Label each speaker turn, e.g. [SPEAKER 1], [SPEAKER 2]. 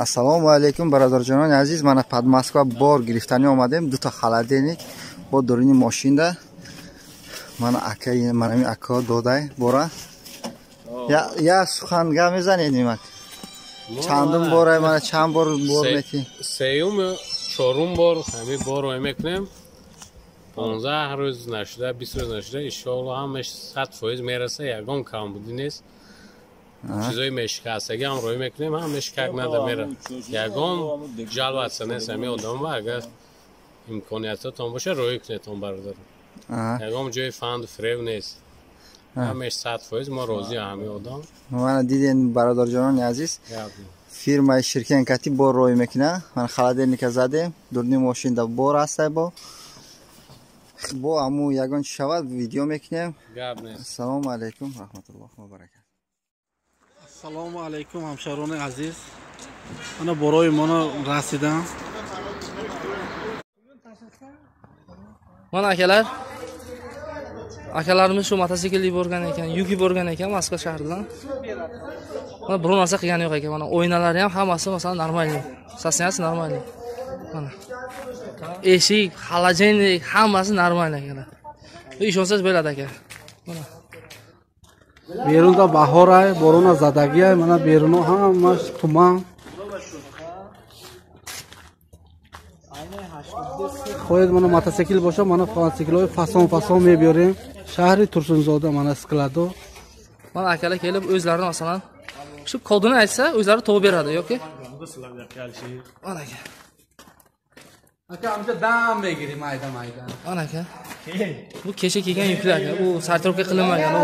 [SPEAKER 1] Assalomu alaykum birodarjonon aziz. Mana Podmoskva bor giriftani omadim. Duta xaladenik bo dorini mashinda. Mana aka, mana mi aka doday bora. Ya suxanga mezaned nimak. Chandim boray, mana chand bor meki.
[SPEAKER 2] Seyum çorum bor, hami bor emeknem. 15 روز نشده 20 روز نشده انشالله همش 100% میرسه یگان کم بودی نیست چیزای مشکستگی هم روی میکنیم هم مشکک نده میره یگان جلوت سنه همی آدم و اگر امکانیتتون باشه روی کنیتون بردارم یگان جای فند فریو نیست همش 100% ما راضی همی آدم
[SPEAKER 1] من دیدین برادر جانان عزیز firma shirkan kati bor ro'y mekna mana xaladelnik zadim durni mashinda bor asta bo amu yagon shavad video meknem assalomu alaykum rahmatullohi va barakatuh.
[SPEAKER 3] Assalomu alaykum hamsharoni aziz, mana boroy mana rasidan
[SPEAKER 4] mana akalarimiz shu mototsiklli borgan ekan, yuki borgan ekan Moskva shahridan. Mana biror narsa qilgani yo'q ekan. Mana o'ynalari ham hammasi masalan normalniy. Sasnyasi normalniy. Mana eshik, xalajenlik hammasi normal ekan. Ishonsangiz bo'ladi aka. Mana
[SPEAKER 3] berunda bahoray, borona zadagi, mana beruno hammash tuman. Qo'yib mana mototsikl bo'lsa, mana mototsikloy fason mebiyorim. Shahri Tursunzoda mana sklado.
[SPEAKER 4] Mana akalar kelib o'zlarini masalan shu kodini aytsa, o'zlari to'g'ri beradi yoki? Mana aka.
[SPEAKER 3] Aka amca dam begiri mayda.
[SPEAKER 4] Mana aka. Bu kecha kelgan yuklar aka. U sartrovka qilinmagan u.